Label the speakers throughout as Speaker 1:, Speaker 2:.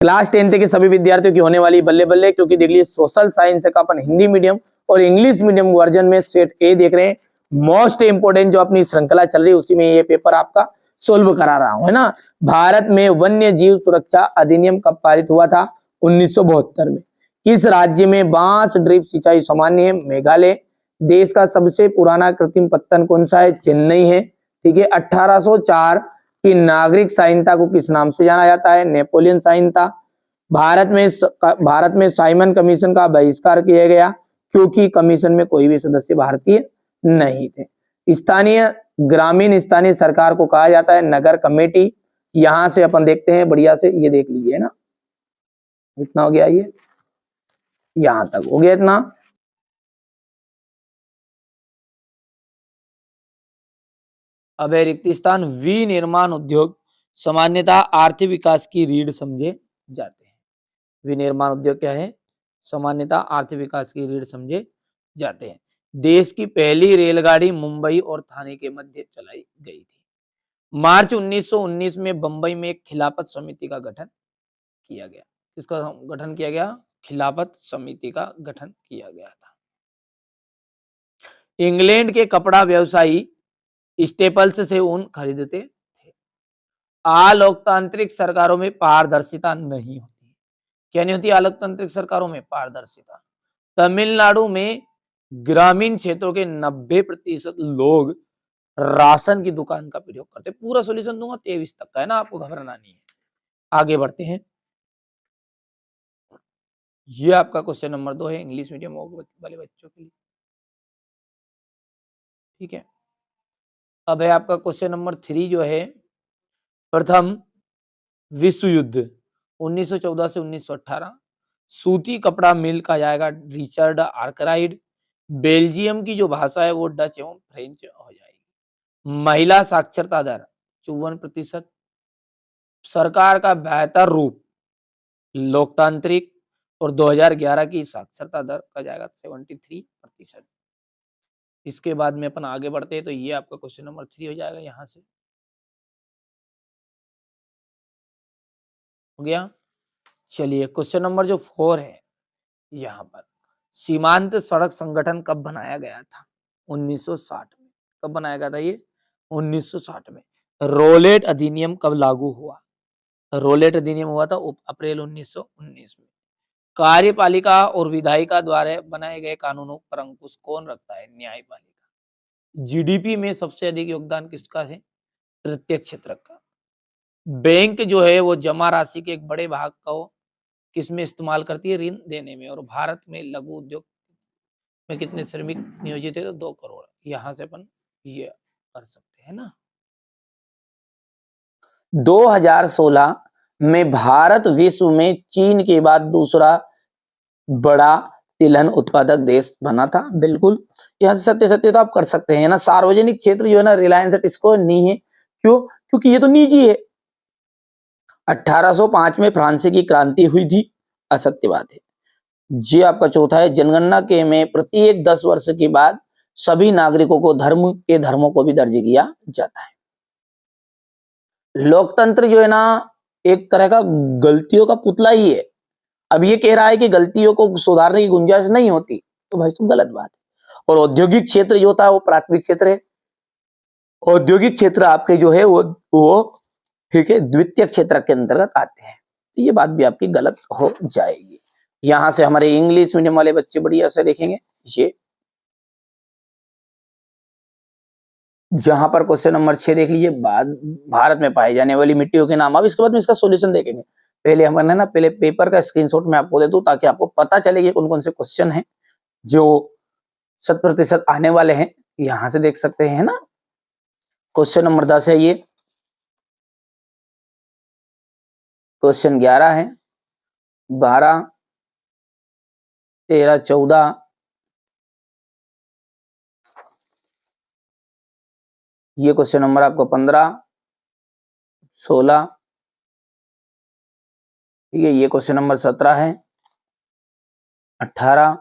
Speaker 1: Class 10th के सभी विद्यार्थियों की होने वाली बल्ले बल्ले, क्योंकि देख लीजिए सोशल साइंस का अपन हिंदी मीडियम और इंग्लिश मीडियम वर्जन में सेट ए देख रहे हैं। मोस्ट इंपोर्टेंट जो अपनी श्रृंखला चल रही है उसी में ये पेपर आपका सोल्व करा रहा हूं, है ना। भारत में वन्य जीव सुरक्षा अधिनियम कब पारित हुआ था? 1972 में। किस राज्य में बांस ड्रिप सिंचाई सामान्य है? मेघालय। देश का सबसे पुराना कृत्रिम पत्तन कौन सा है? चेन्नई है। ठीक है। 1804 की नागरिक संहिता को किस नाम से जाना जाता है? नेपोलियन संहिता। भारत में साइमन कमीशन का बहिष्कार किया गया क्योंकि कमीशन में कोई भी सदस्य भारतीय नहीं थे। स्थानीय सरकार को कहा जाता है नगर कमेटी। यहां से अपन देखते हैं बढ़िया से, ये देख लीजिए ना, इतना हो गया, ये यहां तक हो गया इतना। अबे रिक्त स्थान विनिर्माण उद्योग सामान्यतः आर्थिक विकास की रीढ़ समझे जाते हैं। विनिर्माण उद्योग क्या है? सामान्यतः आर्थिक विकास की रीढ़ समझे जाते हैं। देश की पहली रेलगाड़ी मुंबई और थाने के मध्य चलाई गई थी। मार्च 1919 में बंबई में एक खिलाफत समिति का गठन किया गया। किसका गठन किया गया? खिलाफत समिति का गठन किया गया था। इंग्लैंड के कपड़ा व्यवसायी स्टेपल्स से ऊन खरीदते थे। अलोकतांत्रिक सरकारों में पारदर्शिता नहीं होती। क्या नहीं होती अलोकतांत्रिक सरकारों में? पारदर्शिता। तमिलनाडु में ग्रामीण क्षेत्रों के 90% लोग राशन की दुकान का प्रयोग करते। पूरा सॉल्यूशन दूंगा 23 तक का, है ना, आपको घबराना नहीं है। आगे बढ़ते हैं। ये आपका क्वेश्चन नंबर 2 है इंग्लिश मीडियम वाले बच्चों के लिए। ठीक है। अब है आपका क्वेश्चन नंबर 3 जो है, प्रथम विश्व युद्ध 1914 से 1918। सूती कपड़ा मिल का जाएगा रिचर्ड आर्कराइड। बेल्जियम की जो भाषा है वो डच एवं फ्रेंच हो जाएगी। महिला साक्षरता दर 54%। सरकार का बेहतर रूप लोकतांत्रिक। और 2011 की साक्षरता दर का जाएगा 73%। इसके बाद में अपन आगे बढ़ते हैं तो ये आपका क्वेश्चन नंबर 3 हो जाएगा। यहां से हो गया। चलिए क्वेश्चन नंबर जो 4 है, यहाँ पर सीमांत सड़क संगठन कब बनाया गया था? 1960 में। कब बनाया गया था ये? 1960 में। रोलेट अधिनियम कब लागू हुआ? रोलेट अधिनियम हुआ था अप्रैल 1919 में। कार्यपालिका और विधायिका द्वारा बनाए गए कानूनों पर अंकुश कौन रखता है? न्यायपालिका। जीडीपी में सबसे अधिक योगदान किसका है? तृतीय क्षेत्र का। बैंक जो है वो जमा राशि के एक बड़े भाग को किस में इस्तेमाल करती है? ऋण देने में। और भारत में लघु उद्योग में कितने श्रमिक नियोजित है? तो 2 करोड़। यहां से अपन ये कर सकते हैं ना। 2016 में भारत विश्व में चीन के बाद दूसरा बड़ा तिलहन उत्पादक देश बना था। बिल्कुल यहाँ से सत्य सत्य तो आप कर सकते हैं ना। सार्वजनिक क्षेत्र जो है ना, रिलायंस इसको नहीं है। क्यों? क्योंकि ये तो निजी है। 1805 में फ्रांसी की क्रांति हुई थी, असत्य बात है। जी आपका चौथा है, जनगणना के में प्रत्येक 10 वर्ष के बाद सभी नागरिकों को धर्मों को भी दर्ज किया जाता है। लोकतंत्र जो है ना, एक तरह का गलतियों का पुतला ही है। अब ये कह रहा है कि गलतियों को सुधारने की गुंजाइश नहीं होती, तो भाई सब गलत बात है। और औद्योगिक क्षेत्र जो होता है वो प्राथमिक क्षेत्र है। औद्योगिक क्षेत्र आपके जो है वो ठीक है द्वितीय क्षेत्र के अंतर्गत आते हैं। तो ये बात भी आपकी गलत हो जाएगी। यहां से हमारे इंग्लिश मीडियम वाले बच्चे बढ़िया से देखेंगे। ये जहां पर क्वेश्चन नंबर 6 देख लीजिए, भारत में पाई जाने वाली मिट्टियों के नाम। अब इसके बाद में इसका सॉल्यूशन देखेंगे। पहले हम ना पहले पेपर का स्क्रीनशॉट मैं आपको दे दूं ताकि आपको पता चले कि कौन कौन से क्वेश्चन हैं जो 100% आने वाले हैं। यहां से देख सकते हैं ना। क्वेश्चन नंबर 10 है ये। क्वेश्चन 11 है, 12, 13, 14, ये क्वेश्चन नंबर आपका 15, 16, ठीक है। ये क्वेश्चन नंबर 17 है, 18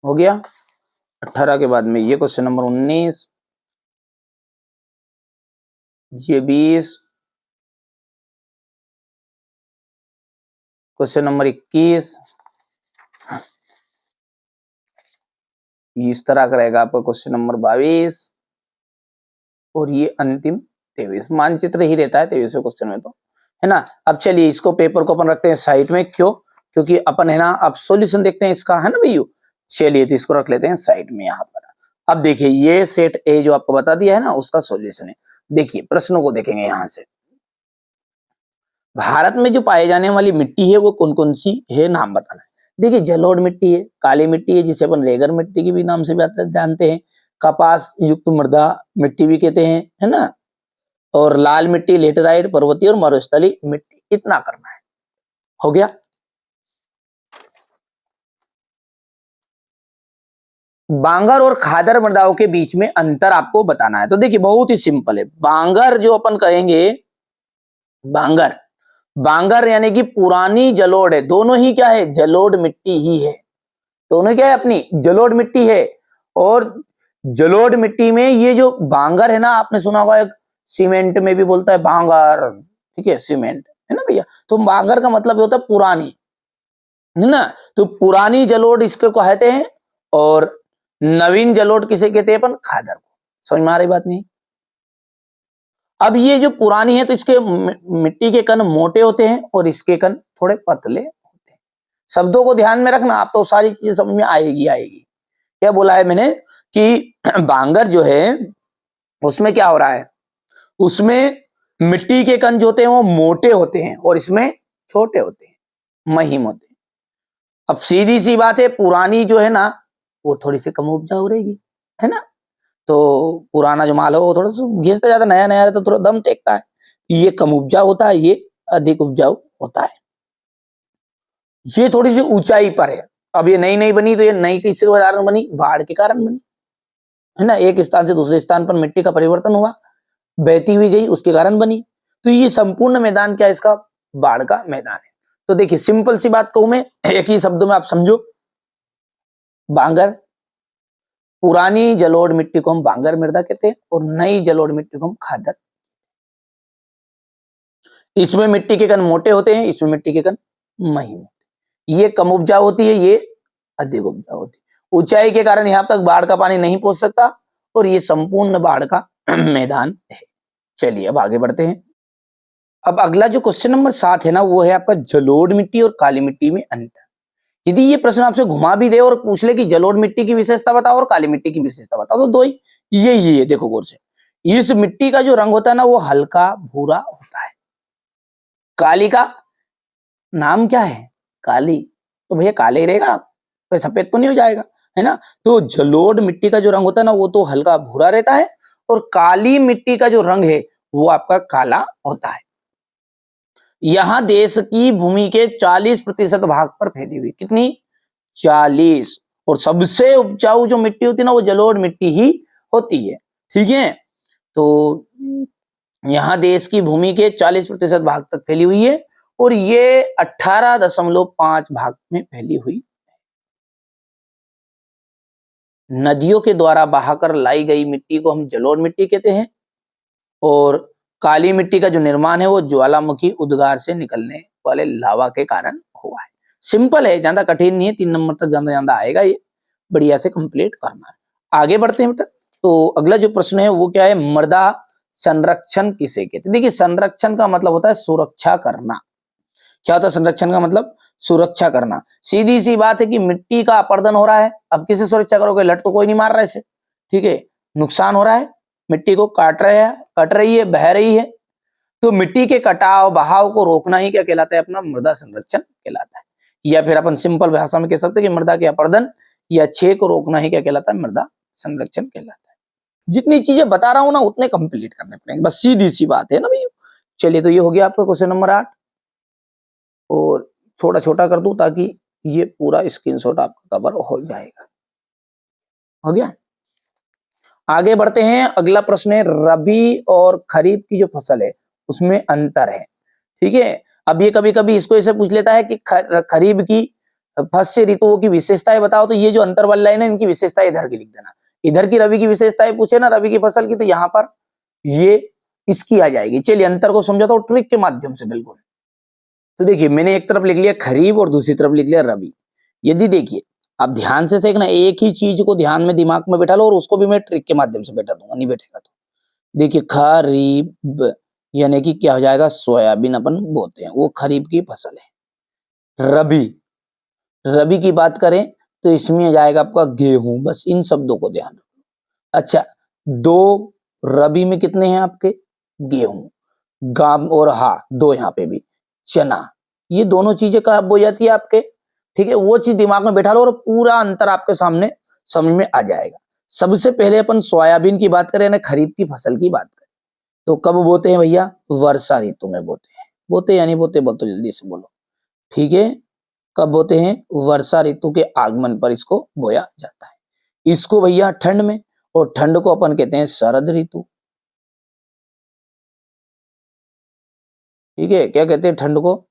Speaker 1: हो गया। 18 के बाद में ये क्वेश्चन नंबर 19, ये 20, क्वेश्चन नंबर 21 इस तरह का रहेगा आपका क्वेश्चन नंबर 22 और ये अंतिम 23। मानचित्र ही रहता है 23वें क्वेश्चन में, तो है ना। अब चलिए इसको पेपर को अपन रखते हैं साइड में, क्यों? क्योंकि अपन है ना अब सॉल्यूशन देखते हैं इसका, है ना भैया। चलिए तो इसको रख लेते हैं साइड में यहाँ पर। अब देखिए ये सेट ए जो आपको बता दिया है ना, उसका सॉल्यूशन है। देखिए प्रश्नों को देखेंगे यहां से। भारत में जो पाए जाने वाली मिट्टी है वो कौन कौन सी है, नाम बताना है। देखिए जलोढ़ मिट्टी है, काली मिट्टी है जिसे अपन रेगर मिट्टी की भी नाम से जानते हैं, कपास युक्त मृदा मिट्टी भी कहते हैं, है ना। और लाल मिट्टी, लेटेराइट, पर्वतीय और मरुस्थलीय मिट्टी। इतना करना है, हो गया। बांगर और खादर मृदाओं के बीच में अंतर आपको बताना है। तो देखिए बहुत ही सिंपल है। बांगर जो अपन कहेंगे, बांगर बांगर यानी कि पुरानी जलोढ़ है। दोनों ही क्या है, जलोढ़ मिट्टी ही है। दोनों क्या है, अपनी जलोढ़ मिट्टी है। और जलोढ़ मिट्टी में ये जो बांगर है ना, आपने सुना होगा एक सीमेंट में भी बोलता है बांगर, ठीक है, सीमेंट, है ना भैया। तो बांगर का मतलब होता है पुरानी, है ना। तो पुरानी जलोढ़ इसको कहते हैं, और नवीन जलोढ़ किसे कहते हैं अपन, खादर को। समझ में आ रही बात नहीं? अब ये जो पुरानी है तो इसके मिट्टी के कण मोटे होते हैं और इसके कण थोड़े पतले होते हैं। शब्दों को ध्यान में रखना, आप तो सारी चीजें समझ में आएगी। क्या बोला है मैंने कि बांगर जो है उसमें क्या हो रहा है, उसमें मिट्टी के कण जो होते हैं वो मोटे होते हैं और इसमें छोटे होते हैं, महीन होते हैं। अब सीधी सी बात है, पुरानी जो है ना वो थोड़ी सी कम उपजाऊ रहेगी, है ना। तो पुराना जो माल है वो थोड़ा सा घिसता जाता, नया नया रहता तो थोड़ा दम टेकता है। ये कम उपजाऊ होता है, ये अधिक उपजाऊ होता है। ये थोड़ी सी ऊंचाई पर है। अब ये नई नई बनी तो ये नई किसके कारण बनी, बाढ़ के कारण बनी, है ना। एक स्थान से दूसरे स्थान पर मिट्टी का परिवर्तन हुआ, बहती हुई गई, उसके कारण बनी। तो ये संपूर्ण मैदान क्या है इसका, बाढ़ का मैदान है। तो देखिए सिंपल सी बात कहूं मैं, एक ही शब्दों में आप समझो। बांगर, पुरानी जलोढ़ मिट्टी को हम बांगर मृदा कहते हैं और नई जलोढ़ मिट्टी को हम खादर। इसमें मिट्टी के कण मोटे होते हैं, इसमें मिट्टी के कण महीन होते हैं। ये कम उपजाऊ होती है, ये अधिक उपजाऊ होती है। ऊंचाई के कारण यहां तक बाढ़ का पानी नहीं पहुंच सकता और ये संपूर्ण बाढ़ का मैदान है। चलिए अब आगे बढ़ते हैं। अब अगला जो क्वेश्चन नंबर 7 है ना, वो है आपका जलोढ़ मिट्टी और काली मिट्टी में अंतर। यदि ये प्रश्न आपसे घुमा भी दे और पूछ ले कि जलोढ़ मिट्टी की विशेषता बताओ और काली मिट्टी की विशेषता बताओ, तो दो ही ये है, देखो गौर से। इस मिट्टी का जो रंग होता है ना वो हल्का भूरा होता है। काली का नाम क्या है, काली, तो भैया काले ही रहेगा, कोई सफेद तो नहीं हो जाएगा, है ना। तो जलोढ़ मिट्टी का जो रंग होता है ना वो तो हल्का भूरा रहता है और काली मिट्टी का जो रंग है वो आपका काला होता है। यहां देश की भूमि के 40% भाग पर फैली हुई, कितनी, 40। और सबसे उपजाऊ जो मिट्टी होती है ना वो जलोढ़ मिट्टी ही होती है, ठीक है। तो यहाँ देश की भूमि के 40% भाग तक फैली हुई है और ये 18.5 भाग में फैली हुई। नदियों के द्वारा बहाकर लाई गई मिट्टी को हम जलोढ़ मिट्टी कहते हैं और काली मिट्टी का जो निर्माण है वो ज्वालामुखी उद्गार से निकलने वाले लावा के कारण हुआ है। सिंपल है, ज्यादा कठिन नहीं है, 3 नंबर तक ज्यादा ज्यादा आएगा, ये बढ़िया से कंप्लीट करना है। आगे बढ़ते हैं बेटा। तो अगला जो प्रश्न है वो क्या है, मृदा संरक्षण किसे कहते हैं। देखिए संरक्षण का मतलब होता है सुरक्षा करना। क्या होता है संरक्षण का मतलब, सुरक्षा करना। सीधी सी बात है कि मिट्टी का अपरदन हो रहा है, अब किसे सुरक्षा करोगे, लट तो कोई नहीं मार रहा है इसे, ठीक है, नुकसान हो रहा है, मिट्टी को काट रहे हैं, कट रही है, बह रही है। तो मिट्टी के कटाव बहाव को रोकना ही क्या कहलाता है, अपना मृदा संरक्षण कहलाता है। या फिर अपन सिंपल भाषा में कह सकते हैं कि मृदा के अपरदन या क्षय को रोकना ही क्या कहलाता है, मृदा संरक्षण कहलाता है। जितनी चीजें बता रहा हूं ना उतने कंप्लीट करने पड़ेंगे, बस सीधी सी बात है ना भैया। चलिए तो ये हो गया आपका क्वेश्चन नंबर 8 और छोटा छोटा कर दूं ताकि ये पूरा स्क्रीनशॉट आपका कवर हो जाएगा। हो गया। आगे बढ़ते हैं। अगला प्रश्न है रबी और खरीफ की जो फसल है उसमें अंतर है, ठीक है। अब ये कभी कभी इसको ऐसे पूछ लेता है कि खरीफ की फसल ऋतुओं की विशेषताएं बताओ, तो ये जो अंतर वाली लाइन है इनकी विशेषताएं इधर की लिख देना। इधर की रबी की विशेषताएं पूछे ना रबी की फसल की, तो यहाँ पर ये इसकी आ जाएगी। चलिए अंतर को समझाता हूँ ट्रिक के माध्यम से, बिल्कुल तो देखिए मैंने एक तरफ लिख लिया खरीफ और दूसरी तरफ लिख लिया रबी। यदि देखिए आप ध्यान से देखना, एक ही चीज को ध्यान में दिमाग में बैठा लो, और उसको भी मैं ट्रिक के माध्यम से बैठा दूंगा, नहीं बैठेगा तो देखिए खरीफ यानी कि क्या हो जाएगा, सोयाबीन अपन बोते हैं, वो खरीफ की फसल है। रबी, रबी की बात करें तो इसमें आ जाएगा आपका गेहूं, बस इन शब्दों को ध्यान रखो। अच्छा, दो रबी में कितने हैं आपके, गेहूं, गाम और हा दो यहाँ पे भी चना, ये दोनों चीजें कब हो जाती है आपके, ठीक है, वो चीज दिमाग में बैठा लो और पूरा अंतर आपके सामने समझ में आ जाएगा। सबसे पहले अपन सोयाबीन की बात करें ना, खरीफ की फसल की बात करें, तो कब बोते हैं भैया, वर्षा ऋतु में बोते हैं। बोते यानी बोते, बोल तो जल्दी से बोलो, ठीक है, कब बोते हैं, वर्षा ऋतु के आगमन पर इसको बोया जाता है। इसको भैया ठंड में, और ठंड को अपन कहते हैं शरद ऋतु, ठीक है, क्या कहते हैं ठंड को,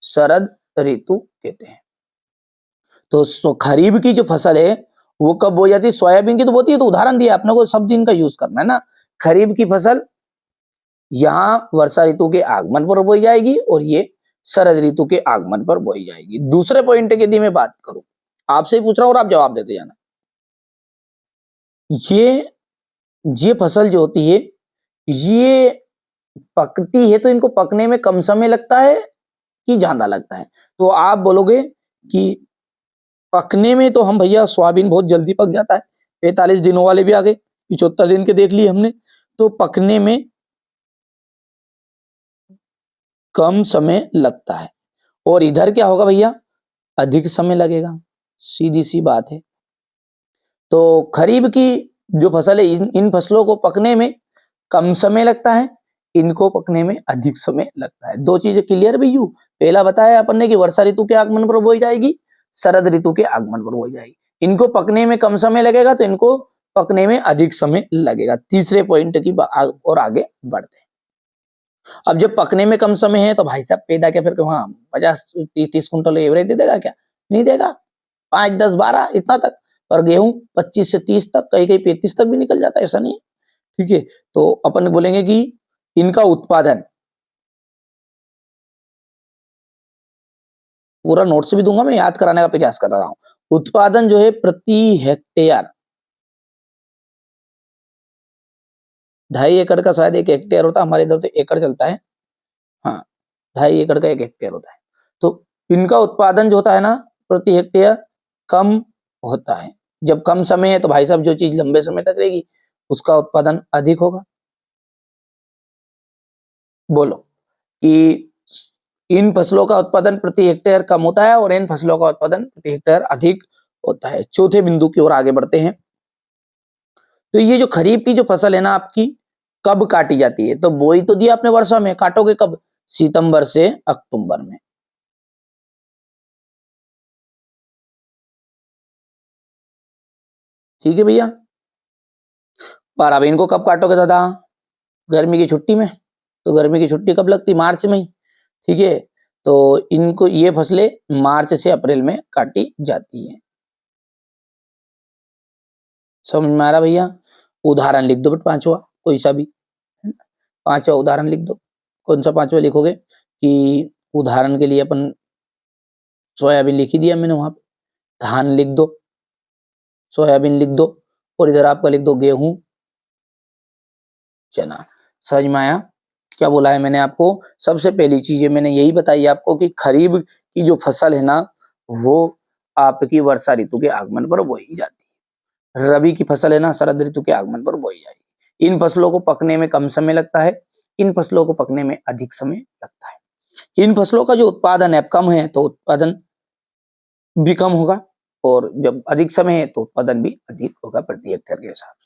Speaker 1: शरद ऋतु कहते हैं। तो खरीफ की जो फसल है वो कब बो जाती है, सोयाबीन की तो बोती है, तो उदाहरण दिया अपने को, शब्द इनका यूज करना है ना। खरीफ की फसल यहाँ वर्षा ऋतु के आगमन पर बोई जाएगी, और ये शरद ऋतु के आगमन पर बोई जाएगी। दूसरे पॉइंट की यदि मैं बात करूं, आपसे ही पूछ रहा हूं और आप जवाब देते जाना। ये फसल जो होती है, ये पकती है तो इनको पकने में कम समय लगता है कि ज्यादा लगता है, तो आप बोलोगे कि पकने में तो हम भैया सोयाबीन बहुत जल्दी पक जाता है, 45 दिनों वाले भी आ गए, 75 दिन के देख लिए हमने, तो पकने में कम समय लगता है। और इधर क्या होगा भैया, अधिक समय लगेगा, सीधी सी बात है। तो खरीफ की जो फसल है, इन फसलों को पकने में कम समय लगता है, इनको पकने में अधिक समय लगता है। दो चीजें क्लियर भैया, पहला बताया अपन ने कि वर्षा ऋतु के आगमन पर बोई जाएगी, शरद ऋतु के आगमन पर बोई जाएगी। इनको पकने में कम समय लगेगा तो इनको पकने में अधिक समय लगेगा। तीसरे पॉइंट की और आगे बढ़ते हैं। अब जब पकने में कम समय है तो भाई साहब पैदा क्या फिर वहां 50-30 कुंटल एवरेज दे देगा क्या, नहीं देगा, 5-10-12 इतना तक, पर गेहूं 25 से 30 तक, कहीं कहीं 35 तक भी निकल जाता है, ऐसा नहीं है, ठीक है। तो अपन बोलेंगे कि इनका उत्पादन, पूरा नोट्स भी दूंगा, मैं याद कराने का प्रयास कर रहा हूं। उत्पादन जो है प्रति हेक्टेयर 2.5 एकड़ का शायद 1 हेक्टेयर होता है, हमारे इधर तो एकड़ चलता है, हाँ 2.5 एकड़ का 1 हेक्टेयर होता है। तो इनका उत्पादन जो होता है ना प्रति हेक्टेयर कम होता है। जब कम समय है तो भाई साहब जो चीज लंबे समय तक रहेगी उसका उत्पादन अधिक होगा। बोलो कि इन फसलों का उत्पादन प्रति हेक्टेयर कम होता है और इन फसलों का उत्पादन प्रति हेक्टेयर अधिक होता है। चौथे बिंदु की ओर आगे बढ़ते हैं। तो ये जो खरीफ की जो फसल है ना आपकी, कब काटी जाती है, तो बोई तो दिया आपने वर्षा में, काटोगे कब, सितंबर से अक्टूबर में। ठीक है भैया, पर अब इनको कब काटोगे दादा, गर्मी की छुट्टी में, तो गर्मी की छुट्टी कब लगती, मार्च में ही, ठीक है। तो इनको ये फसलें मार्च से अप्रैल में काटी जाती है। समझ में आ रहा भैया। उदाहरण लिख दो बट पांचवा कोई सा भी, पांचवा उदाहरण लिख दो। कौन सा पांचवा लिखोगे, कि उदाहरण के लिए अपन सोयाबीन लिख ही दिया मैंने वहां पे, धान लिख दो, सोयाबीन लिख दो, और इधर आपका लिख दो गेहूं, चना। समझ में आया क्या बोला है मैंने आपको। सबसे पहली चीज मैंने यही बताई आपको कि खरीफ की जो फसल है ना, वो आपकी वर्षा ऋतु के आगमन पर बोई जाती है। रबी की फसल है ना, शरद ऋतु के आगमन पर बोई जाएगी। इन फसलों को पकने में कम समय लगता है, इन फसलों को पकने में अधिक समय लगता है। इन फसलों का जो उत्पादन है कम है तो उत्पादन भी कम होगा, और जब अधिक समय है तो उत्पादन भी अधिक होगा प्रति हेक्टेयर के हिसाब से।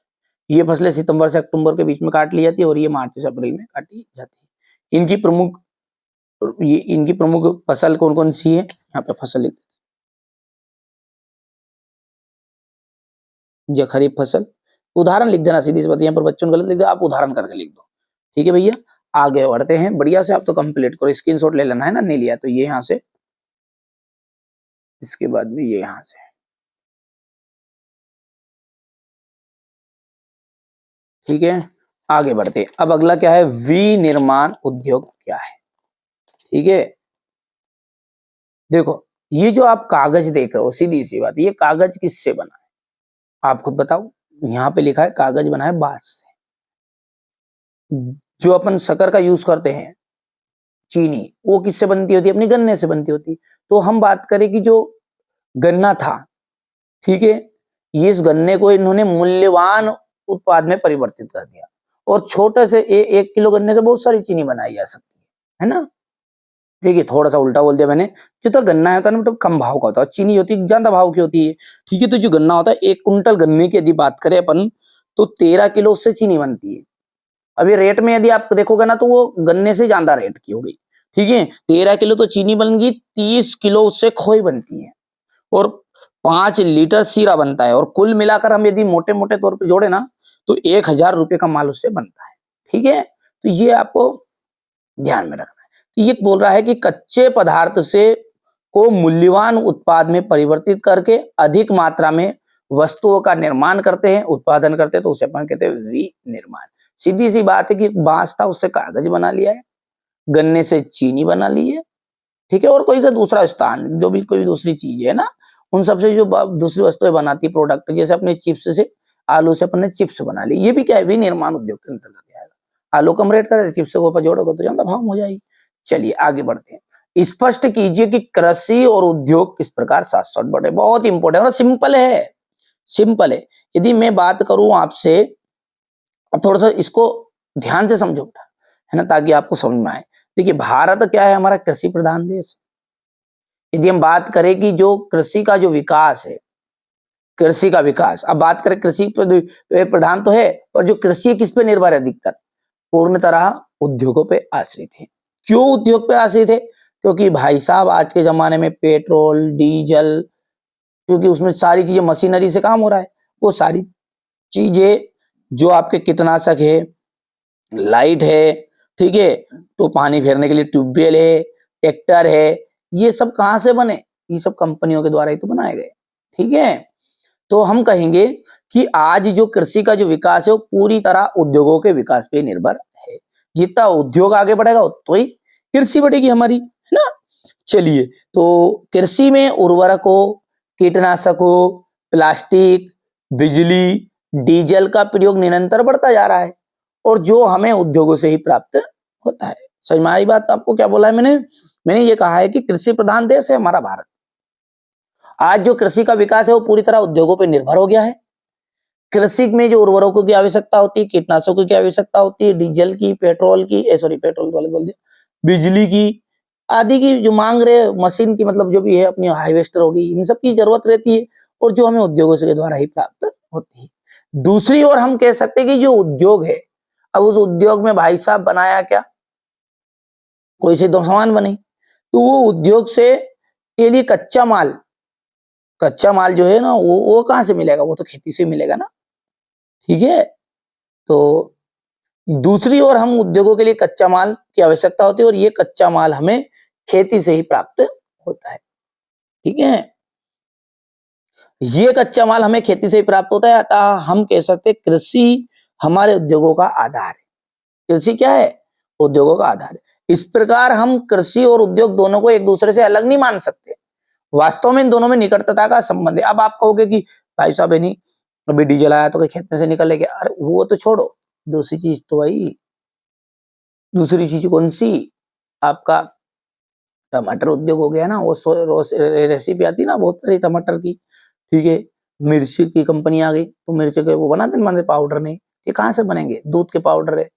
Speaker 1: ये फसलें सितंबर से अक्टूबर के बीच में काट ली जाती है, और ये मार्च से अप्रैल में काटी जाती है। इनकी प्रमुख फसल कौन कौन सी है, यहाँ पे फसल लिख दो, खरीफ फसल, उदाहरण लिख देना, सीधी सी बात, यहाँ पर बच्चों ने गलत लिख दिया, आप उदाहरण करके लिख दो, ठीक है भैया। आगे बढ़ते हैं, बढ़िया से आप तो कंप्लीट करो, स्क्रीनशॉट ले लेना है ना, नहीं लिया तो ये यहाँ से, इसके बाद भी ये यहाँ से, ठीक है। आगे बढ़ते, अब अगला क्या है, विनिर्माण उद्योग क्या है, ठीक है। देखो ये जो आप कागज देख रहे हो, सीधी सी बात, ये कागज किससे बना है आप खुद बताओ। यहाँ पे लिखा है कागज बना है बांस से। जो अपन शक्कर का यूज करते हैं, चीनी, वो किससे बनती होती है? अपनी गन्ने से बनती होती है। तो हम बात करें कि जो गन्ना था, ठीक है, ये इस गन्ने को इन्होंने मूल्यवान उत्पाद में परिवर्तित कर दिया, और छोटे से 1 किलो गन्ने से बहुत सारी चीनी बनाई जा सकती है ना। देखिए थोड़ा सा उल्टा बोल दिया मैंने। जो तो गन्ना होता है ना, मतलब कम भाव का होता है, चीनी होती है ज्यादा भाव की होती है, ठीक है। तो जो गन्ना होता है, 1 कुंटल गन्ने की यदि बात करें अपन, तो 13 किलो उससे चीनी बनती है। अब ये रेट में यदि आप देखोगे ना, तो वो गन्ने से ज्यादा रेट की हो गई, ठीक है। 13 किलो तो चीनी बन गई, 30 किलो उससे खोई बनती है, और 5 लीटर सीरा बनता है, और कुल मिलाकर हम यदि मोटे मोटे तौर पे जोड़े ना, तो 1,000 रुपए का माल उससे बनता है, ठीक है। तो ये आपको ध्यान में रखना है। तो ये बोल रहा है कि कच्चे पदार्थ से को मूल्यवान उत्पाद में परिवर्तित करके अधिक मात्रा में वस्तुओं का निर्माण करते हैं, उत्पादन करते हैं, तो उसे अपन कहते हैं विनिर्माण। सीधी सी बात है कि बांस था, उससे कागज बना लिया है, गन्ने से चीनी बना ली है, ठीक है, और कोई सा दूसरा स्थान, जो भी कोई दूसरी चीज है ना, उन सबसे जो दूसरी वस्तुएं बनाती है प्रोडक्ट, जैसे अपने चिप्स से, आलू से अपन ने चिप्स बना ली, ये भी क्या है? विनिर्माण उद्योग के अंतर्गत आएगा। आलू कम रेट का, चिप्स को ऊपर जोड़ोगे तो ज्यादा भाव हो जाएगी। चलिए आगे बढ़ते हैं। स्पष्ट कीजिए कि कृषि और उद्योग किस प्रकार साथ साथ बढ़े। बहुत इंपॉर्टेंट और सिंपल है, सिंपल है। यदि मैं बात करूं आपसे, अब थोड़ा सा इसको ध्यान से समझो, है ना, ताकि आपको समझ में आए। देखिए भारत क्या है? हमारा कृषि प्रधान देश। यदि हम बात करें कि जो कृषि का जो विकास है, कृषि का विकास, अब बात करें कृषि प्रधान तो है, पर जो कृषि किस पे निर्भर है अधिकतर? पूर्ण तरह उद्योगों पे आश्रित है। क्यों उद्योग पे आश्रित है? क्योंकि भाई साहब आज के जमाने में पेट्रोल, डीजल, क्योंकि उसमें सारी चीजें मशीनरी से काम हो रहा है, वो सारी चीजें जो आपके कीटनाशक है, लाइट है, ठीक है, तो पानी फेरने के लिए ट्यूबवेल है, ट्रैक्टर है, ये सब कहां से बने? ये सब कंपनियों के द्वारा ही तो बनाए गए, ठीक है। तो हम कहेंगे कि आज जो कृषि का जो विकास है, वो पूरी तरह उद्योगों के विकास पे निर्भर है। जितना उद्योग आगे बढ़ेगा उतना ही कृषि बढ़ेगी हमारी, है ना। चलिए, तो कृषि में उर्वरकों, कीटनाशकों, प्लास्टिक, बिजली, डीजल का प्रयोग निरंतर बढ़ता जा रहा है, और जो हमें उद्योगों से ही प्राप्त होता है। समझ में आई बात? आपको क्या बोला है मैंने? मैंने ये कहा है कि कृषि प्रधान देश है हमारा भारत। आज जो कृषि का विकास है वो पूरी तरह उद्योगों पर निर्भर हो गया है। कृषि में जो उर्वरकों की आवश्यकता होती है, कीटनाशकों की आवश्यकता होती है, डीजल की, पेट्रोल की, सॉरी पेट्रोल वाले बोल दिया, बिजली की, आदि की जो मांग रहे, मशीन की, मतलब जो भी है, अपनी हार्वेस्टर होगी, इन सब की जरूरत रहती है, और जो हमें उद्योगों के द्वारा ही प्राप्त होती है। दूसरी ओर हम कह सकते हैं कि जो उद्योग है, अब उस उद्योग में भाई साहब बनाया क्या? कोई से दो सामान बने, तो वो उद्योग से के लिए कच्चा माल जो है ना, वो कहां से मिलेगा? वो तो खेती से मिलेगा ना, ठीक है। तो दूसरी ओर हम उद्योगों के लिए कच्चा माल की आवश्यकता होती है, और ये कच्चा माल हमें खेती से ही प्राप्त होता है, ठीक है। ये कच्चा माल हमें खेती से ही प्राप्त होता है, अतः हम कह सकते हैं कृषि हमारे उद्योगों का आधार है। कृषि क्या है? उद्योगों का आधार है। इस प्रकार हम कृषि और उद्योग दोनों को एक दूसरे से अलग नहीं मान सकते। वास्तव में इन दोनों में निकटता का संबंध है। अब आप कहोगे कि भाई साहब है नहीं, अभी डीजल आया तो खेत में से निकल गया, अरे वो तो छोड़ो, दूसरी चीज तो भाई, दूसरी चीज कौन सी? आपका टमाटर उद्योग हो गया ना, वो रेसिपी आती ना बहुत सारी टमाटर की, ठीक है। मिर्ची की कंपनी आ गई, तो मिर्ची के वो बनाते ना पाउडर नहीं, ये कहाँ से बनेंगे? दूध के पाउडर है,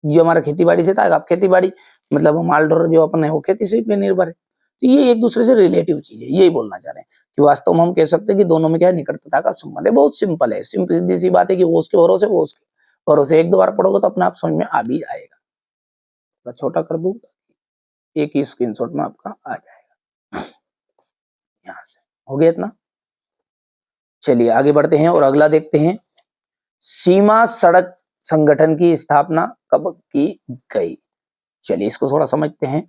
Speaker 1: जो हमारा खेती बाड़ी से था। आप खेती बाड़ी मतलब माल ढोर जो अपन है, वो खेती से पे निर्भर है। तो ये एक दूसरे से रिलेटिव चीज है, यही बोलना चाह रहे हैं कि वास्तव में हम कह सकते हैं कि दोनों में क्या है? निकटता का संबंध है। बहुत सिंपल है, सिंपल सीधी सी बात है कि वो उसके भरोसे, वो उसके भरोसे। एक दो बार पढ़ोगे तो अपने आप समझ में आ भी जाएगा। थोड़ा छोटा कर दूं, एक ही स्क्रीनशॉट में आपका आ जाएगा। यहाँ से हो गया इतना। चलिए आगे बढ़ते हैं और अगला देखते हैं। सीमा सड़क संगठन की स्थापना कब की गई? चलिए इसको थोड़ा समझते हैं।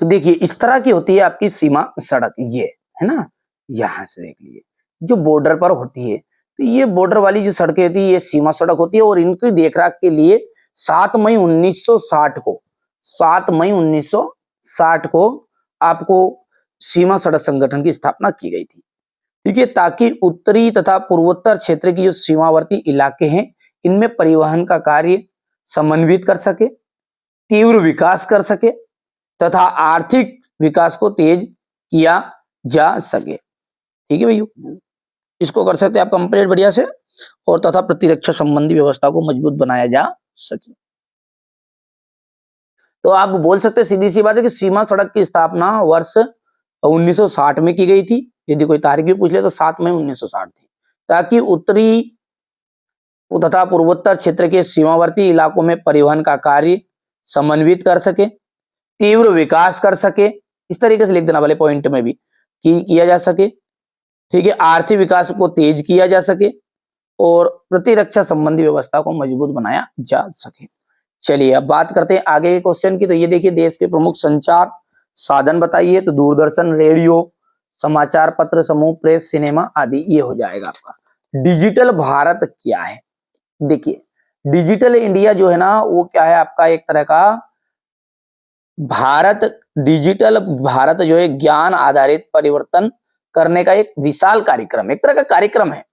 Speaker 1: तो देखिए इस तरह की होती है आपकी सीमा सड़क, ये है ना, यहां से देख लीजिए, जो बॉर्डर पर होती है, तो ये बॉर्डर वाली जो सड़कें होती है, ये सीमा सड़क होती है, और इनकी देखरेख के लिए 7 मई 1960 को 7 मई 1960 को आपको सीमा सड़क संगठन की स्थापना की गई थी, ठीक है, ताकि उत्तरी तथा पूर्वोत्तर क्षेत्र की जो सीमावर्ती इलाके हैं इनमें परिवहन का कार्य समन्वित कर सके, तीव्र विकास कर सके तथा आर्थिक विकास को तेज किया जा सके। ठीक है भैया, इसको कर सकते हैं आप कंप्लीट बढ़िया से, और तथा प्रतिरक्षा संबंधी व्यवस्था को मजबूत बनाया जा सके। तो आप बोल सकते हैं सीधी सी बात है कि सीमा सड़क की स्थापना वर्ष 1960 में की गई थी। यदि कोई तारीख भी पूछ ले तो 7 मई 1960 थी, ताकि उत्तरी तथा पूर्वोत्तर क्षेत्र के सीमावर्ती इलाकों में परिवहन का कार्य समन्वित कर सके, तीव्र विकास कर सके, इस तरीके से लिख देना वाले पॉइंट में भी किया जा सके, ठीक है, आर्थिक विकास को तेज किया जा सके और प्रतिरक्षा संबंधी व्यवस्था को मजबूत बनाया जा सके। चलिए अब बात करते हैं आगे के क्वेश्चन की। तो ये देखिए, देश के प्रमुख संचार साधन बताइए। तो दूरदर्शन, रेडियो, समाचार पत्र समूह, प्रेस, सिनेमा आदि ये हो जाएगा आपका। डिजिटल भारत क्या है? देखिए, डिजिटल इंडिया जो है ना वो क्या है आपका, एक तरह का डिजिटल भारत जो है ज्ञान आधारित परिवर्तन करने का एक विशाल कार्यक्रम, एक तरह का कार्यक्रम है।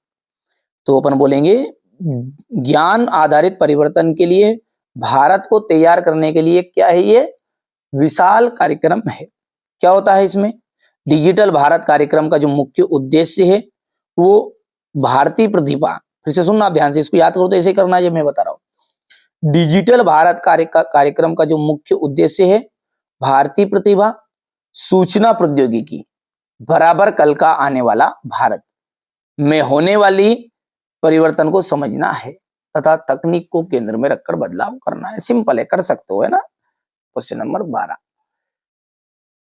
Speaker 1: तो अपन बोलेंगे ज्ञान आधारित परिवर्तन के लिए भारत को तैयार करने के लिए क्या है, ये विशाल कार्यक्रम है। क्या होता है इसमें? डिजिटल भारत कार्यक्रम का जो मुख्य उद्देश्य है वो भारतीय प्रतिभा, फिर से सुनना ध्यान से, इसको याद करो तो ऐसे करना है जो मैं बता रहा हूं। डिजिटल भारत कार्यक्रम का जो मुख्य उद्देश्य है भारतीय प्रतिभा, सूचना प्रौद्योगिकी बराबर कल का आने वाला भारत में होने वाली परिवर्तन को समझना है तथा तकनीक को केंद्र में रखकर बदलाव करना है। सिंपल है, कर सकते हो, है ना। Question number 12।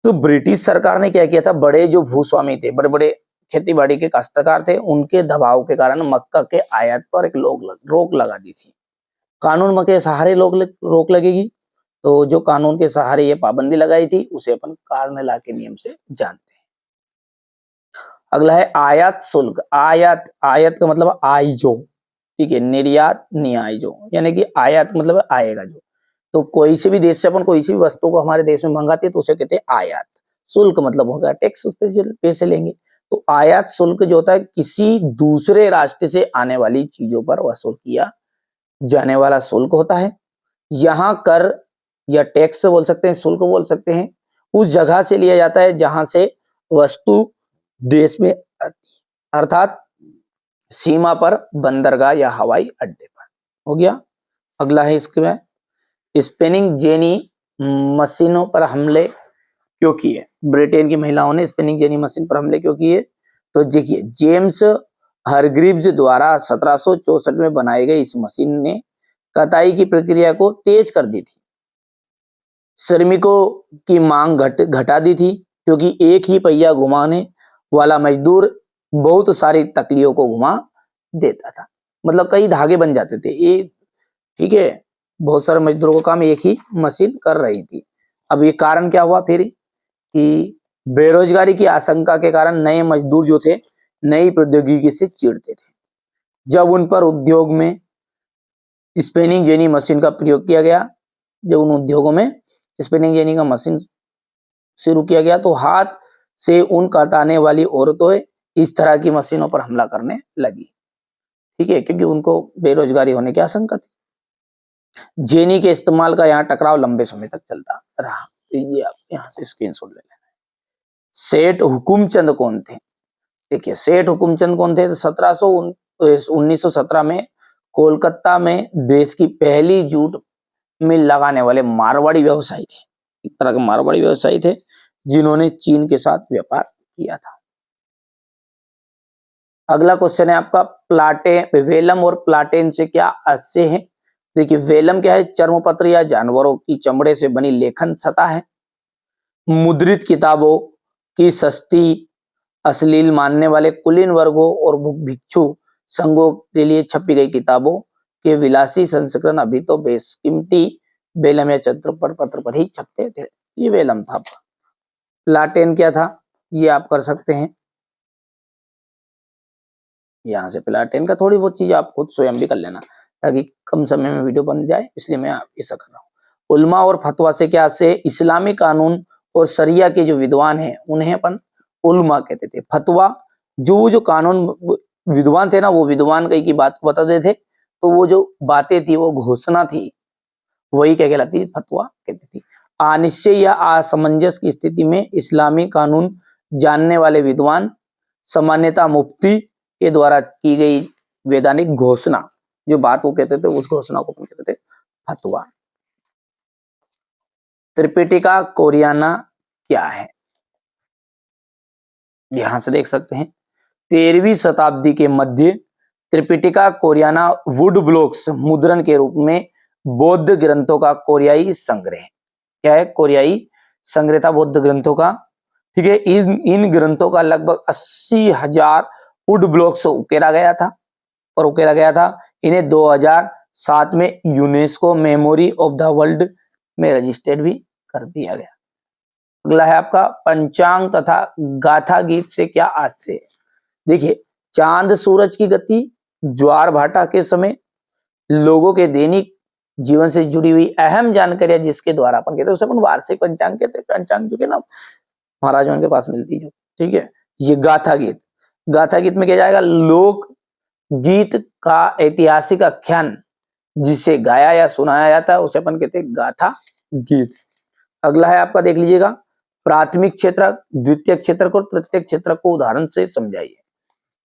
Speaker 1: तो ब्रिटिश सरकार ने क्या किया था, बड़े जो भूस्वामी थे, बड़े बड़े खेती बाड़ी के काश्तकार थे, उनके दबाव के कारण मक्का के आयात पर एक रोक लगा दी थी। कानून के सहारे रोक लगेगी, तो जो कानून के सहारे ये पाबंदी लगाई थी उसे अपन कार्नेला के नियम से जानते हैं। अगला है आयात शुल्क। आयात का मतलब आइजो, ठीक है, निर्यात नियाइजो, यानी कि आयात मतलब आएगा जो। तो कोई से भी देश से अपन कोई सी भी वस्तु को हमारे देश में मंगाते हैं तो उसे कहते हैं आयात। शुल्क मतलब होगा टैक्स, उस पर पैसे लेंगे। तो आयात शुल्क जो होता है किसी दूसरे राष्ट्र से आने वाली चीजों पर वसूल किया जाने वाला शुल्क होता है। यहाँ कर या टैक्स बोल सकते हैं, शुल्क बोल सकते हैं, उस जगह से लिया जाता है जहां से वस्तु देश में, अर्थात सीमा पर, बंदरगाह या हवाई अड्डे पर। हो गया। अगला है इसमें स्पिनिंग जेनी मशीनों पर हमले क्यों किए? ब्रिटेन की महिलाओं ने स्पिनिंग जेनी मशीन पर हमले क्यों किए? तो देखिए, जेम्स हरग्रीव्स द्वारा 1764 में बनाई गई इस मशीन ने कताई की प्रक्रिया को तेज कर दी थी, श्रमिकों की मांग घटा दी थी, क्योंकि एक ही पहिया घुमाने वाला मजदूर बहुत सारी तकलियों को घुमा देता था। मतलब कई धागे बन जाते थे एक, ठीक है, बहुत सारे मजदूरों का काम एक ही मशीन कर रही थी। अब ये कारण क्या हुआ फिर कि बेरोजगारी की आशंका के कारण नए मजदूर जो थे नई प्रौद्योगिकी से चिढ़ते थे। जब उन पर उद्योग में स्पिनिंग जेनी मशीन का प्रयोग किया गया, जब उन उद्योगों में स्पिनिंग जेनी का मशीन शुरू किया गया तो हाथ से ऊन काटने वाली औरतें इस तरह की मशीनों पर हमला करने लगी, ठीक है, क्योंकि उनको बेरोजगारी होने की आशंका थी। जेनी के इस्तेमाल का यहाँ टकराव लंबे समय तक चलता रहा। तो ये आप यहाँ से स्क्रीनशॉट ले लेना। सेठ हुकुमचंद कौन थे? देखिए, सेठ हुकुमचंद कौन थे? तो 1917 में कोलकाता में देश की पहली जूट मिल लगाने वाले मारवाड़ी व्यवसायी थे, एक तरह के मारवाड़ी व्यवसायी थे जिन्होंने चीन के साथ व्यापार किया था। अगला क्वेश्चन है आपका वेलम और प्लाटेन से क्या आशय है? देखिए, वेलम क्या है? चर्मपत्र या जानवरों की चमड़े से बनी लेखन सतह है। मुद्रित किताबों की सस्ती अश्लील मानने वाले कुलीन वर्गों और भिक्षु संघों के लिए छपी गई किताबों के विलासी संस्करण अभी तो बेशकीमती वेलम या पत्र पर ही छपते थे। ये वेलम था। प्लाटेन क्या था? ये आप कर सकते हैं यहाँ से। प्लाटेन का थोड़ी बहुत चीज आप खुद स्वयं भी कर लेना ताकि कम समय में वीडियो बन जाए, इसलिए मैं ऐसा कर रहा हूँ। उल्मा और फतवा से क्या से इस्लामी कानून और शरिया के जो विद्वान हैं उन्हें अपन उलमा कहते थे। फतवा जो कानून विद्वान थे ना, वो विद्वान कहीं की बात को बताते थे, तो वो जो बातें थी वो घोषणा थी, वही क्या कहलाती थी, फतवा कहती थी। अनिश्चय या असमंजस की स्थिति में इस्लामी कानून जानने वाले विद्वान सामान्यतः मुफ्ती के द्वारा की गई वैधानिक घोषणा, जो बात वो कहते थे उस घोषणा को कहते थे फतवा। त्रिपिटिका कोरियाना क्या है? यहां से देख सकते हैं 13वीं शताब्दी के मध्य त्रिपिटिका कोरियाना वुड ब्लॉक्स मुद्रण के रूप में बौद्ध ग्रंथों का कोरियाई संग्रह। क्या है? कोरियाई संग्रह था बौद्ध ग्रंथों का। ठीक है, इन ग्रंथों का लगभग 80,000 वुड ब्लॉक्स उकेरा गया था, और उकेरा गया था। इन्हें 2007 में UNESCO memory of the world में रजिस्टर्ड भी कर दिया गया। अगला है आपका पंचांग तथा गाथा गीत से क्या आशय? देखिए, चांद सूरज की गति, ज्वार भाटा के समय, लोगों के दैनिक जीवन से जुड़ी हुई अहम जानकारियां जिसके द्वारा अपन कहते हैं उसे अपन वार्षिक पंचांग कहते हैं। पंचांग जो के ना महाराजों के पास मिलती है। ठीक है, ये गाथा गीत। गाथा गीत में क्या जाएगा? लोक गीत का ऐतिहासिक आख्यान जिसे गाया या सुनाया जाता है उसे अपन कहते हैं गाथा गीत। अगला है आपका, देख लीजिएगा, प्राथमिक क्षेत्रक, द्वितीय क्षेत्रक और तृतीय क्षेत्रक को उदाहरण से समझाइए।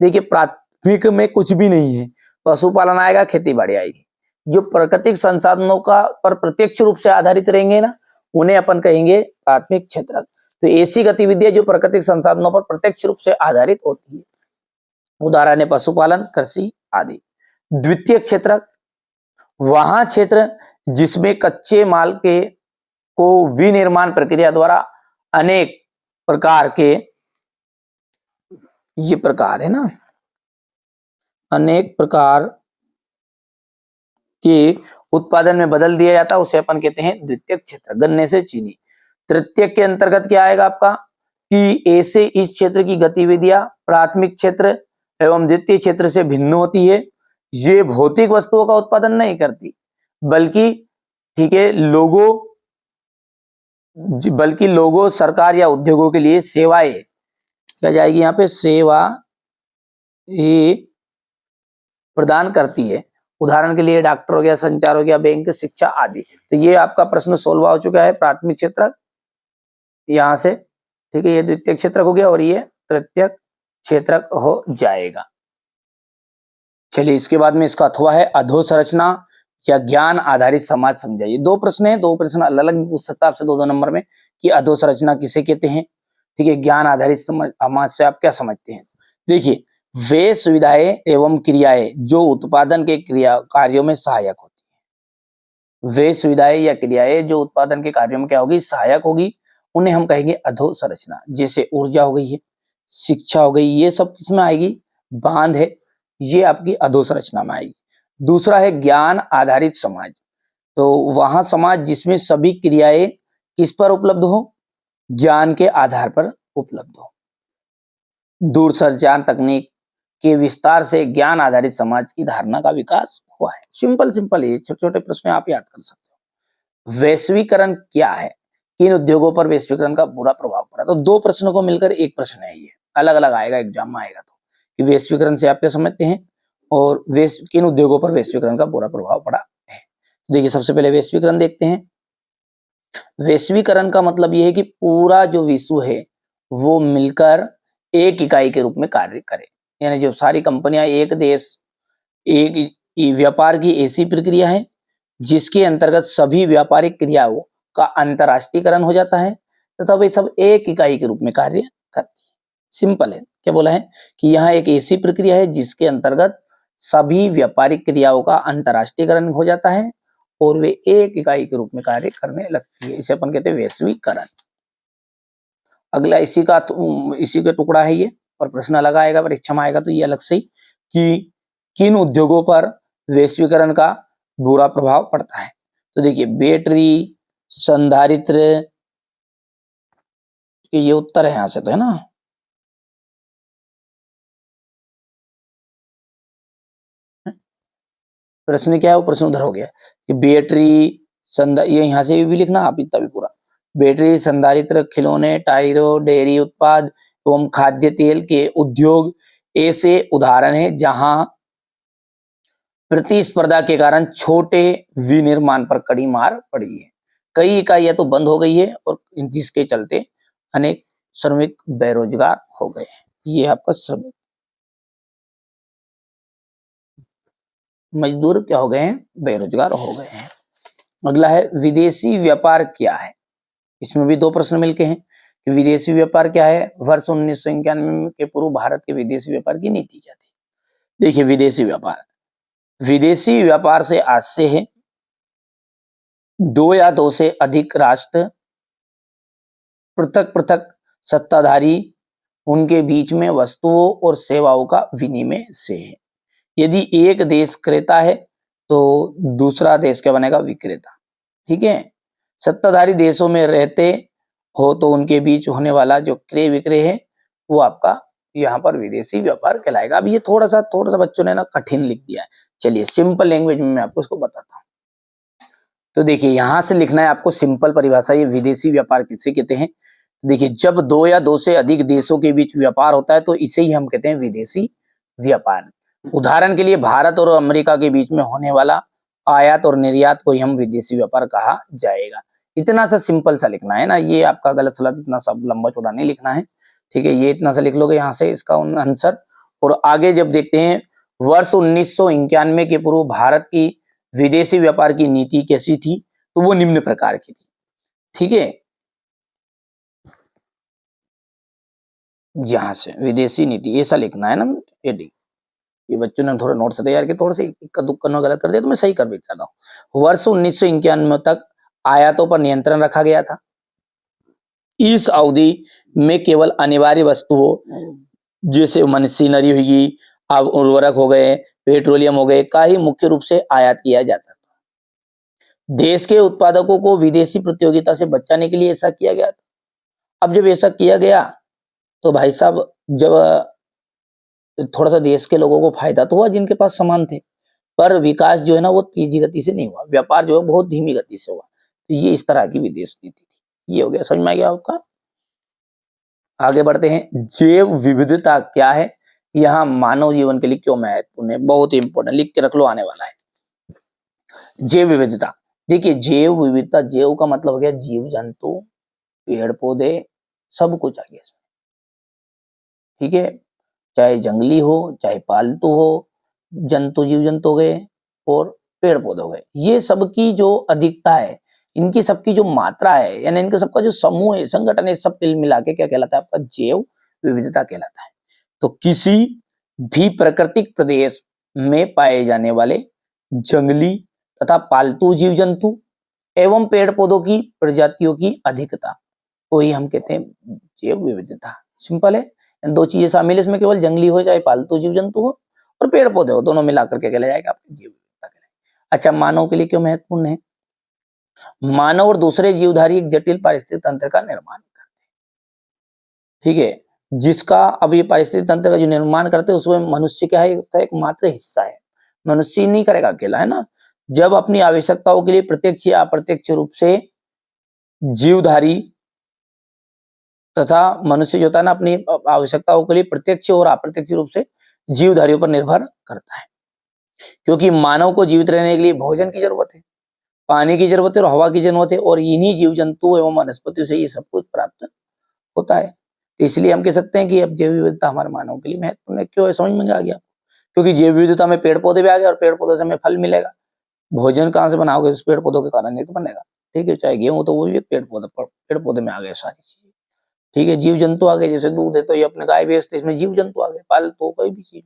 Speaker 1: देखिए, प्राथमिक में कुछ भी नहीं है, पशुपालन आएगा, खेती बाड़ी आएगी। जो प्राकृतिक संसाधनों का पर प्रत्यक्ष रूप से आधारित रहेंगे ना, उन्हें अपन कहेंगे प्राथमिक क्षेत्रक। तो ऐसी गतिविधियां जो प्राकृतिक संसाधनों पर प्रत्यक्ष रूप से आधारित होती है, उदाहरण है पशुपालन, कृषि आदि। द्वितीय क्षेत्रक वहां क्षेत्र जिसमें कच्चे माल के को विनिर्माण प्रक्रिया द्वारा अनेक प्रकार के, ये प्रकार है ना, अनेक प्रकार के उत्पादन में बदल दिया जाता है, उसे अपन कहते हैं द्वितीय क्षेत्र। गन्ने से चीनी। तृतीय के अंतर्गत क्या आएगा आपका कि ऐसे इस क्षेत्र की गतिविधियां प्राथमिक क्षेत्र एवं द्वितीय क्षेत्र से भिन्न होती है। ये भौतिक वस्तुओं का उत्पादन नहीं करती, बल्कि ठीक है लोगों, सरकार या उद्योगों के लिए सेवाएं क्या जाएगी यहाँ पे, सेवा ये प्रदान करती है। उदाहरण के लिए डॉक्टर हो गया, संचार हो गया, बैंक, शिक्षा आदि। तो ये आपका प्रश्न सोल्व हो चुका है। प्राथमिक क्षेत्र यहाँ से, ठीक है, ये द्वितीय क्षेत्रक हो गया और ये तृतीय क्षेत्रक हो जाएगा। चलिए, इसके बाद में इसका अथवा है अधोसंरचना या ज्ञान आधारित समाज समझाइए। दो प्रश्न है, दो प्रश्न अलग अलग पूछ सकता है आपसे दो नंबर में कि अधोसंरचना किसे कहते हैं। ठीक है, ज्ञान आधारित समाज से आप क्या समझते हैं? देखिए, वे सुविधाएं एवं क्रियाएं जो उत्पादन के कार्यों में सहायक होती है। वे सुविधाएं या क्रियाएं जो उत्पादन के कार्यों में क्या होगी, सहायक होगी, उन्हें हम कहेंगे अधोसंरचना। जैसे ऊर्जा हो गई है, शिक्षा हो गई, ये सब किसमें आएगी, बांध है, ये आपकी अधोसंरचना में आएगी। दूसरा है ज्ञान आधारित समाज। तो वहां समाज जिसमें सभी क्रियाएं किस पर उपलब्ध हो, ज्ञान के आधार पर उपलब्ध हो। दूरसंचार तकनीक के विस्तार से ज्ञान आधारित समाज की धारणा का विकास हुआ है। सिंपल ये छोटे छोटे प्रश्न आप याद कर सकते हो। वैश्वीकरण क्या है? किन उद्योगों पर वैश्वीकरण का बुरा प्रभाव पड़ा? तो दो प्रश्नों को मिलकर एक प्रश्न है, ये अलग अलग आएगा एग्जाम में आएगा। तो कि वैश्वीकरण से आप क्या समझते हैं और किन उद्योगों पर वैश्वीकरण का बुरा प्रभाव पड़ा है। देखिए, सबसे पहले वैश्वीकरण देखते हैं। वैश्वीकरण का मतलब यह है कि पूरा जो विश्व है वो मिलकर एक इकाई के रूप में कार्य करे, यानी जो सारी कंपनियां एक देश, एक व्यापार की ऐसी प्रक्रिया है जिसके अंतर्गत सभी व्यापारिक क्रियाओं का अंतरराष्ट्रीयकरण हो जाता है तथा वे सब एक इकाई के रूप में कार्य करती है। सिंपल है, क्या बोला है कि यहाँ एक ऐसी प्रक्रिया है जिसके अंतर्गत सभी व्यापारिक क्रियाओं का अंतरराष्ट्रीयकरण हो जाता है और वे एक इकाई के रूप में कार्य करने लगती है। इसे अपन कहते हैं वैश्वीकरण। अगला इसी का टुकड़ा है ये, और प्रश्न अलग आएगा, परीक्षा में आएगा तो ये अलग से कि किन उद्योगों पर वैश्वीकरण का बुरा प्रभाव पड़ता है। तो देखिए, बैटरी, संधारित्र, ये उत्तर है यहां से, तो है ना। प्रश्न क्या है, वो प्रश्न उधर हो गया कि बैटरी, ये यहां से भी लिखना आप इतना भी पूरा। बैटरी, संधारित्र, खिलौने, टायरों, डेयरी उत्पाद एवं खाद्य तेल के उद्योग ऐसे उदाहरण हैं जहां प्रतिस्पर्धा के कारण छोटे विनिर्माण पर कड़ी मार पड़ी है। कई इकाइयां तो बंद हो गई है और जिसके चलते अनेक श्रमिक बेरोजगार हो गए हैं। ये आपका श्रमिक मजदूर क्या हो गए हैं? बेरोजगार हो गए हैं। अगला है विदेशी व्यापार क्या है? इसमें भी दो प्रश्न मिलके हैं कि विदेशी व्यापार क्या है। वर्ष 1991 के पूर्व भारत के विदेशी व्यापार की नीति क्या थी? देखिए, विदेशी व्यापार से आज से है दो या दो से अधिक राष्ट्र पृथक पृथक सत्ताधारी उनके बीच में वस्तुओं और सेवाओं का विनिमय से है। यदि एक देश क्रेता है तो दूसरा देश क्या बनेगा? विक्रेता। ठीक है। सत्ताधारी देशों में रहते हो तो उनके बीच होने वाला जो क्रय विक्रय है वो आपका यहाँ पर विदेशी व्यापार कहलाएगा। अब ये थोड़ा सा बच्चों ने ना कठिन लिख दिया है। चलिए सिंपल लैंग्वेज में मैं आपको इसको बताता हूँ। तो देखिए, यहां से लिखना है आपको सिंपल परिभाषा, ये विदेशी व्यापार किसे कहते हैं। देखिए, जब दो या दो से अधिक देशों के बीच व्यापार होता है तो इसे ही हम कहते हैं विदेशी व्यापार। उदाहरण के लिए भारत और अमेरिका के बीच में होने वाला आयात और निर्यात को ही हम विदेशी व्यापार कहा जाएगा। इतना सा सिंपल सा लिखना है ना, ये आपका गलत सलत इतना सब लंबा चौड़ा नहीं लिखना है। ठीक है, ये इतना सा लिख लोगे यहाँ से इसका आंसर। और आगे जब देखते हैं वर्ष 1991 के पूर्व भारत की विदेशी व्यापार की नीति कैसी थी, तो वो निम्न प्रकार की थी। ठीक है, यहां से विदेशी नीति ऐसा लिखना है ना। ये बच्चों ने थोड़ा नोट्स तैयार किए, थोड़े से इक्का दुक्का में गलत कर दिया तो मैं सही कर भी चाहता हूँ। वर्ष 1991 तक आयातों पर नियंत्रण रखा गया था। इस अवधि में केवल अनिवार्य वस्तुओं जैसे मशीनरी होगी, अब उर्वरक हो गए, पेट्रोलियम हो गए का ही मुख्य रूप से आयात किया जाता था। देश के उत्पादकों को विदेशी प्रतियोगिता से बचाने के लिए ऐसा किया गया था। अब जब ऐसा किया गया तो भाई साहब, जब थोड़ा सा देश के लोगों को फायदा तो हुआ जिनके पास सामान थे, पर विकास जो है ना वो तेजी गति से नहीं हुआ, व्यापार जो है बहुत धीमी गति से हुआ। तो ये इस तरह की विदेश नीति थी। ये हो गया, समझ में आ गया आपका। आगे बढ़ते हैं। जैव विविधता क्या है? यहाँ मानव जीवन के लिए क्यों महत्वपूर्ण है? बहुत ही इंपॉर्टेंट, लिख के रख लो, आने वाला है। जैव विविधता, देखिए जैव विविधता, जैव का मतलब हो गया जीव जंतु, पेड़ पौधे, सब कुछ आ गया इसमें। ठीक है, चाहे जंगली हो चाहे पालतू हो, जंतु जीव जंतु हो गए और पेड़ पौधे हो गए, ये सबकी जो अधिकता है, इनकी सबकी जो मात्रा है, यानी इनका सबका जो समूह है, संगठन है, सब मिला के क्या कहलाता है? आपका जैव विविधता कहलाता है। तो किसी भी प्राकृतिक प्रदेश में पाए जाने वाले जंगली तथा पालतू जीव जंतु एवं पेड़ पौधों की प्रजातियों की अधिकता को ही हम कहते हैं जैव विविधता। सिंपल है, दो चीजें शामिल है इसमें, केवल जंगली हो चाहे पालतू जीव जंतु हो और पेड़ पौधे हो, दोनों मिलाकर के कहला जाएगा आपकी जैव विविधता कहलाएगा। अच्छा, मानव के लिए क्यों महत्वपूर्ण है? मानव और दूसरे जीवधारी एक जटिल पारिस्थितिक तंत्र का निर्माण करते हैं। ठीक है, जिसका अब ये पारिस्थितिक तंत्र का जो निर्माण करते हैं उसमें मनुष्य क्या है? उसका एक मात्र हिस्सा है। मनुष्य नहीं करेगा अकेला, है ना। जब अपनी आवश्यकताओं के लिए प्रत्यक्ष या अप्रत्यक्ष रूप से जीवधारी तथा मनुष्य जो होता है ना, अपनी आवश्यकताओं के लिए प्रत्यक्ष और अप्रत्यक्ष रूप से जीवधारियों पर निर्भर करता है। क्योंकि मानव को जीवित रहने के लिए भोजन की जरूरत है, पानी की जरूरत है और हवा की जरूरत है, और इन्हीं जीव जंतु एवं वनस्पतियों से ये सब कुछ प्राप्त होता है। तो इसलिए हम कह सकते हैं कि अब जैव विविधता हमारे मानव के लिए महत्वपूर्ण है। क्यों है? समझ में आ गया? क्योंकि जैव विविधता में पेड़ पौधे भी आ गए और पेड़ पौधे से हमें फल मिलेगा। भोजन कहाँ से बनाओगे? उस पेड़ पौधों के कारण ही तो बनेगा। ठीक है, चाहे गेहूं तो वो भी पेड़ पौधे में आ गए सारी चीजें। ठीक है, जीव जंतु आ गए, जैसे दूध है तो ये अपने गाय भैंस, इसमें जीव जंतु आ गए, पालतू कोई भी चीज।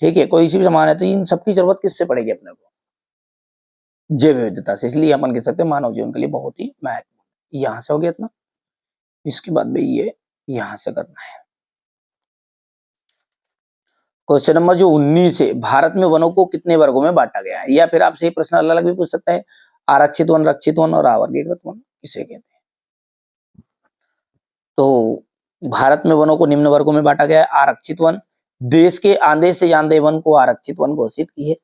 Speaker 1: ठीक है, कोई सी भी सामान है तो इन सबकी जरूरत किससे पड़ेगी? अपने को जैव विविधता से। इसलिए अपन कह सकते हैं मानव जीवन के लिए बहुत ही महत्वपूर्ण। यहां से हो गया इतना, इसके बाद भी ये यहां से करना है। क्वेश्चन नंबर जो 19 है, भारत में वनों को कितने वर्गों में बांटा गया है? या फिर आपसे ये प्रश्न अलग अलग भी पूछ सकता है, आरक्षित वन, रक्षित वन और अवर्गीकृत वन किसे कहते हैं? तो भारत में वनों को निम्न वर्गों में बांटा गया है। आरक्षित वन, देश के आधे से ज्यादा वन को आरक्षित वन घोषित किए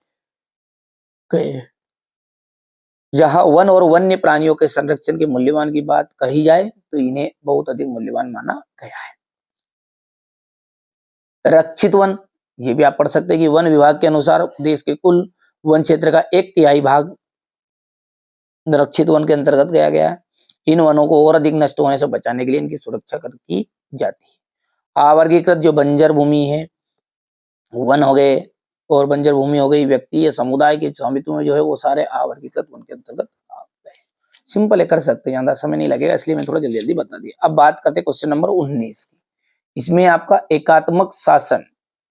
Speaker 1: गए। यह वन और वन्य प्राणियों के संरक्षण के मूल्यवान की बात कही जाए तो इन्हें बहुत अधिक मूल्यवान माना गया है। रक्षित वन, ये भी आप पढ़ सकते हैं कि वन विभाग के अनुसार देश के कुल वन क्षेत्र का 1/3 भाग रक्षित वन के अंतर्गत गया है। इन वनों को और अधिक नष्ट होने से बचाने के लिए इनकी सुरक्षा की जाती है। अवर्गीकृत जो बंजर भूमि है, वन हो गए और बंजर भूमि हो गई, व्यक्ति या समुदाय के स्वामित्व में जो है वो सारे अवर्गीकृत वन के अंतर्गत आ गए। सिंपल है, कर सकते हैं, ज्यादा समय नहीं लगेगा, इसलिए मैं थोड़ा जल्दी जल्दी बता दिया। अब बात करते हैं क्वेश्चन नंबर 19 की। इसमें आपका एकात्मक शासन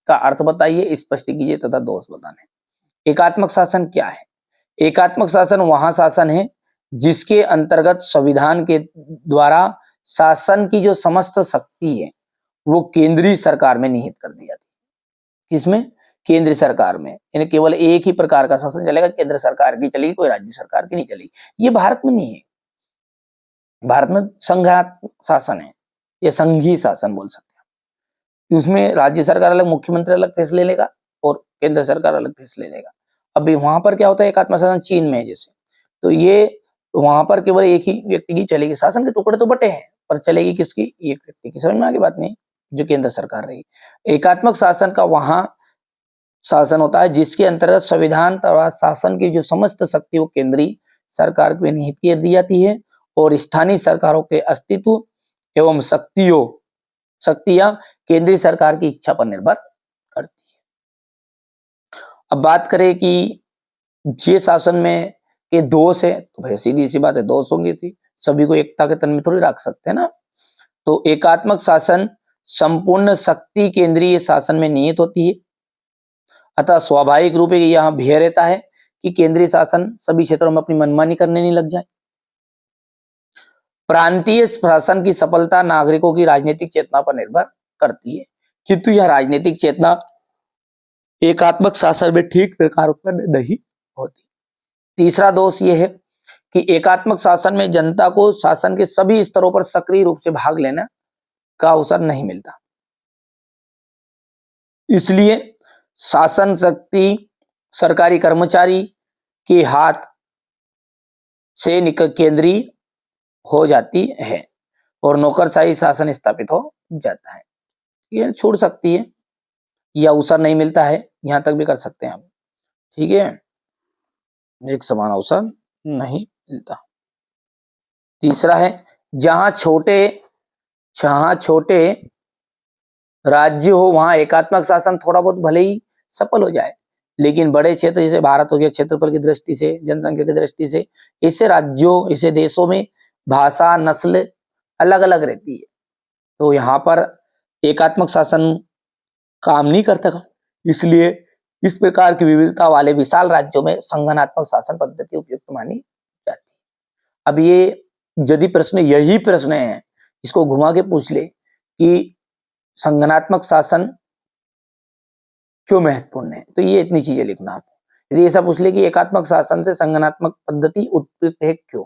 Speaker 1: का अर्थ बताइए, स्पष्ट कीजिए तथा दोष बताने। एकात्मक शासन क्या है? एकात्मक शासन वहां शासन है जिसके अंतर्गत संविधान के द्वारा शासन की जो समस्त शक्ति है वो केंद्रीय सरकार में निहित कर दी जाती है। किसमें? केंद्र सरकार में। यानी केवल एक ही प्रकार का शासन चलेगा, केंद्र सरकार की चलेगी, कोई राज्य सरकार की नहीं चलेगी। ये भारत में नहीं है। भारत में संघात्मक शासन है, ये संघीय शासन बोल सकते हैं। उसमें राज्य सरकार अलग, मुख्यमंत्री अलग फैसले लेगा और केंद्र सरकार अलग फैसले लेगा। अभी वहां पर क्या होता है, एकात्मक शासन चीन में है जैसे, तो ये वहां पर केवल एक ही व्यक्ति की चलेगी। शासन के टुकड़े तो बटे हैं पर चलेगी किसकी? एक व्यक्ति की। समझ में आगे बात? नहीं, जो केंद्र सरकार रहेगी। एकात्मक शासन का वहां शासन होता है जिसके अंतर्गत संविधान तथा शासन की जो समस्त शक्ति वो केंद्रीय सरकार में निहित कर दी जाती है और स्थानीय सरकारों के अस्तित्व एवं शक्तियां केंद्रीय सरकार की इच्छा पर निर्भर करती है। अब बात करें कि ये शासन में के दोष है, तो भाई सीधी सी बात है, दोष होंगे थी, सभी को एकता के तन में थोड़ी रख सकते हैं ना। तो एकात्मक शासन संपूर्ण शक्ति केंद्रीय शासन में निहित होती है, अतः स्वाभाविक रूप से यहाँ भय रहता है कि केंद्रीय शासन सभी क्षेत्रों में अपनी मनमानी करने नहीं लग जाए। प्रांतीय शासन की सफलता नागरिकों की राजनीतिक चेतना पर निर्भर करती है, किंतु यह राजनीतिक चेतना एकात्मक शासन में ठीक प्रकार उत्पन्न नहीं होती। तीसरा दोष यह है कि एकात्मक शासन में जनता को शासन के सभी स्तरों पर सक्रिय रूप से भाग लेने का अवसर नहीं मिलता। इसलिए शासन शक्ति सरकारी कर्मचारी के हाथ से केंद्रीय हो जाती है और नौकरशाही शासन स्थापित हो जाता है। ये छोड़ सकती है या अवसर नहीं मिलता है, यहां तक भी कर सकते हैं आप। ठीक है, एक समान अवसर नहीं मिलता। तीसरा है जहां छोटे राज्य हो वहां एकात्मक शासन थोड़ा बहुत भले ही सफल हो जाए, लेकिन बड़े क्षेत्र जैसे भारत हो गया, क्षेत्रफल की दृष्टि से, जनसंख्या की दृष्टि से, ऐसे राज्यों, ऐसे देशों में भाषा नस्ल अलग अलग रहती है, तो यहाँ पर एकात्मक शासन काम नहीं करता। इसलिए इस प्रकार की विविधता वाले विशाल राज्यों में संगठनात्मक शासन पद्धति उपयुक्त मानी जाती है। अब ये यदि प्रश्न यही प्रश्न है, इसको घुमा के पूछ ले कि संगठनात्मक शासन क्यों महत्वपूर्ण है, तो ये इतनी चीजें लिखना आप। यदि ऐसा पूछ ले कि एकात्मक शासन से संगठनात्मक पद्धति उपयुक्त है क्यों,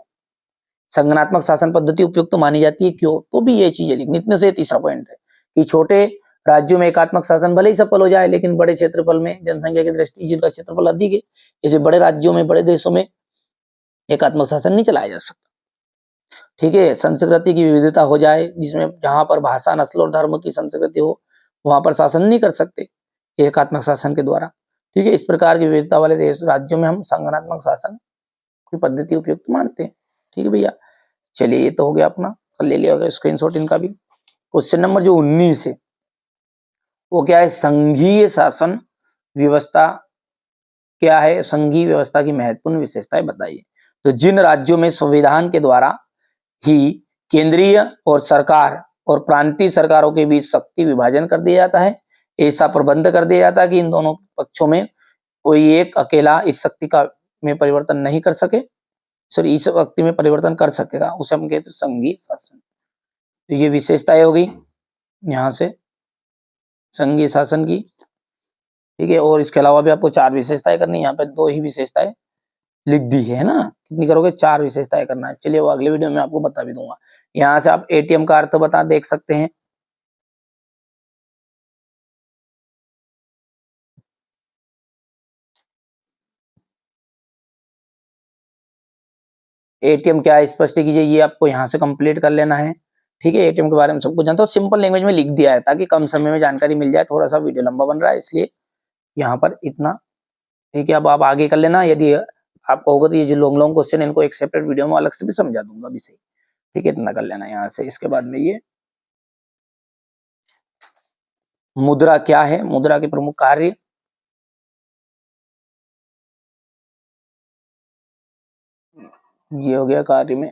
Speaker 1: संगठनात्मक शासन पद्धति उपयुक्त मानी जाती है क्यों, तो भी ये चीजें लिखनी। इतने से तीसरा पॉइंट है कि छोटे राज्यों में एकात्मक शासन भले ही सफल हो जाए, लेकिन बड़े क्षेत्रफल में, जनसंख्या की दृष्टि जिनका क्षेत्रफल अधिक है, जैसे बड़े राज्यों में, बड़े देशों में एकात्मक शासन नहीं चलाया जा सकता। ठीक है, संस्कृति की विविधता हो जाए, जिसमें जहां पर भाषा नस्ल और धर्म की संस्कृति हो, वहां पर शासन नहीं कर सकते एकात्मक शासन के द्वारा। ठीक है, इस प्रकार की विविधता वाले देश राज्यों में हम संगठनात्मक शासन की पद्धति उपयुक्त मानते हैं। ठीक है भैया, चलिए ये तो हो गया अपना, कर ले लिया स्क्रीनशॉट इनका भी। क्वेश्चन नंबर जो 19 है वो क्या है, संघीय शासन व्यवस्था क्या है, संघीय व्यवस्था की महत्वपूर्ण विशेषताएं बताइए। तो जिन राज्यों में संविधान के द्वारा ही केंद्रीय और सरकार और प्रांतीय सरकारों के बीच शक्ति विभाजन कर दिया जाता है, ऐसा प्रबंध कर दिया जाता है कि इन दोनों पक्षों में कोई एक अकेला इस शक्ति का में परिवर्तन नहीं कर सके, सॉरी इस शक्ति में परिवर्तन कर सकेगा, उसे हम कहते हैं संघीय शासन। तो ये विशेषताएं हो गई यहाँ से संघीय शासन की। ठीक है, और इसके अलावा भी आपको 4 विशेषताएं करनी है, यहाँ पे 2 ही विशेषताएं लिख दी है ना, कितनी करोगे, 4 विशेषताएं करना है। चलिए वो अगले वीडियो में आपको बता भी दूंगा। यहाँ से आप एटीएम का अर्थ बता देख सकते हैं। एटीएम क्या है स्पष्ट कीजिए, ये आपको यहाँ से कंप्लीट कर लेना है। ठीक है, एटीएम के बारे में सब कुछ जानते हो, सिंपल लैंग्वेज में लिख दिया है ताकि कम समय में जानकारी मिल जाए। थोड़ा सा वीडियो लंबा बन रहा है इसलिए यहाँ पर इतना। ठीक है, अब आप आगे कर लेना। यदि आपको होगा तो ये जो लॉन्ग लॉन्ग क्वेश्चन इनको एक सेपरेट वीडियो में अलग से भी समझा दूंगा अभी से। ठीक है, इतना कर लेना यहाँ से। इसके बाद में ये मुद्रा क्या है, मुद्रा के प्रमुख कार्य, ये हो गया कार्य में